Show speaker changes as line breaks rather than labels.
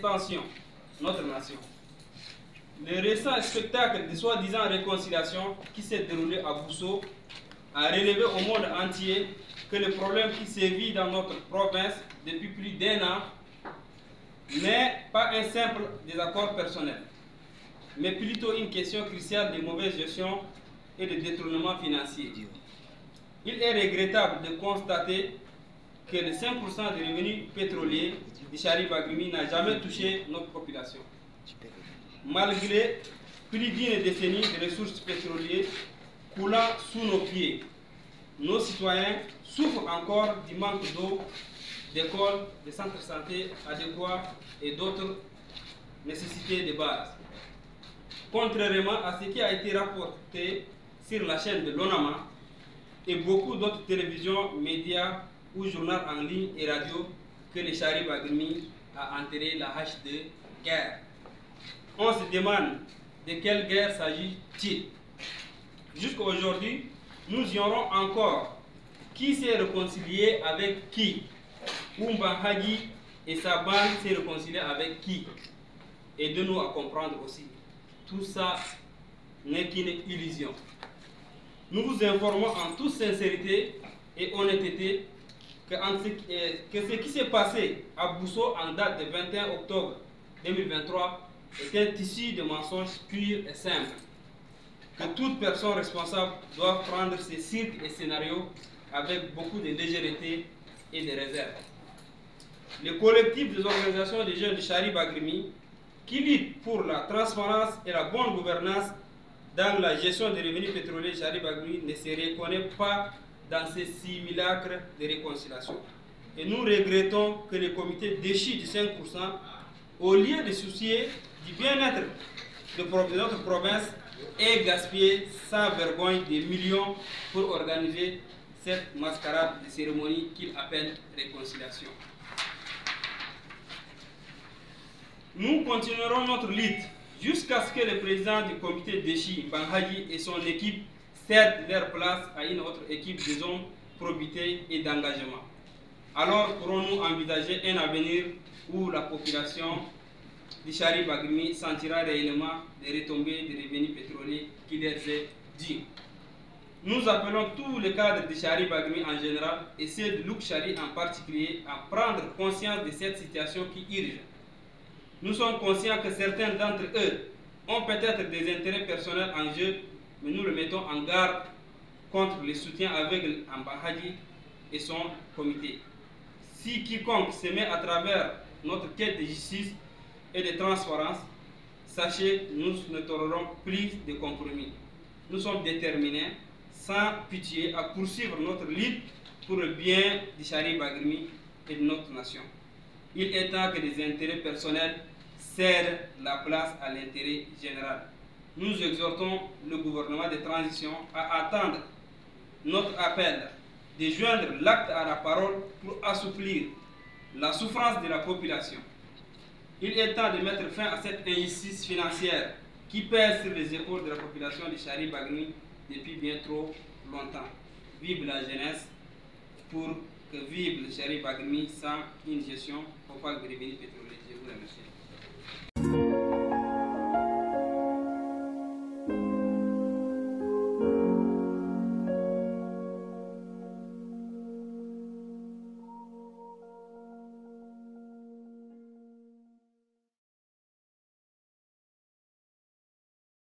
Attention, notre nation. Le récent spectacle de soi-disant réconciliation qui s'est déroulé à Bousso a relevé au monde entier que le problème qui sévit dans notre province depuis plus d'1 an n'est pas un simple désaccord personnel, mais plutôt une question cruciale de mauvaise gestion et de détournement financier. Il est regrettable de constater que les 5% des revenus pétroliers d'Ichari Bagrimi n'a jamais touché notre population. Malgré plus d'une décennie de ressources pétrolières coulant sous nos pieds, nos citoyens souffrent encore du manque d'eau, d'écoles, de centres de santé adéquats et d'autres nécessités de base. Contrairement à ce qui a été rapporté sur la chaîne de l'ONAMA et beaucoup d'autres télévisions, médias ou journaux en ligne et radio, que le Chari Bagrimi a enterré la hache de guerre. On se demande de quelle guerre s'agit-il. Jusqu'à aujourd'hui, nous ignorons encore qui s'est réconcilié avec qui. Oumba Hagi et sa bande s'est réconcilié avec qui. Aidez-nous à comprendre aussi. Tout ça n'est qu'une illusion. Nous vous informons en toute sincérité et honnêteté que ce qui s'est passé à Bousso en date du 21 octobre 2023 est un tissu de mensonges pur et simple. Que toute personne responsable doit prendre ces cirques et scénarios avec beaucoup de légèreté et de réserve. Le collectif des organisations des jeunes de Chari Bagrimi, qui lutte pour la transparence et la bonne gouvernance dans la gestion des revenus pétroliers de Chari Bagrimi, ne se reconnaît pas dans ces simulacres de réconciliation. Et nous regrettons que le comité déchu de 5%, au lieu de soucier du bien-être de notre province, ait gaspillé sans vergogne des millions pour organiser cette mascarade de cérémonie qu'il appelle réconciliation. Nous continuerons notre lutte jusqu'à ce que le président du comité déchu, Banhaji, et son équipe cèdent leur place à une autre équipe de hommes probité et d'engagement. Alors pourrons-nous envisager un avenir où la population d'Ichari Bagrimi sentira réellement les retombées des revenus pétroliers qui leur est dû. Nous appelons tous les cadres d'Ichari Bagrimi en général et ceux de Louk Chari en particulier à prendre conscience de cette situation qui urge. Nous sommes conscients que certains d'entre eux ont peut-être des intérêts personnels en jeu, mais nous le mettons en garde contre le soutien aveugle en Bahadi et son comité. Si quiconque se met à travers notre quête de justice et de transparence, sachez, nous ne tolérerons plus de compromis. Nous sommes déterminés, sans pitié, à poursuivre notre lutte pour le bien d'Ichari Bagrimi et de notre nation. Il est temps que les intérêts personnels cèdent la place à l'intérêt général. Nous exhortons le gouvernement de transition à attendre notre appel, de joindre l'acte à la parole pour assouplir la souffrance de la population. Il est temps de mettre fin à cette injustice financière qui pèse sur les épaules de la population de Chari Bagrimi depuis bien trop longtemps. Vive la jeunesse pour que vive le Chari Bagrimi sans une gestion opaque des revenus pétroliers. Je vous remercie.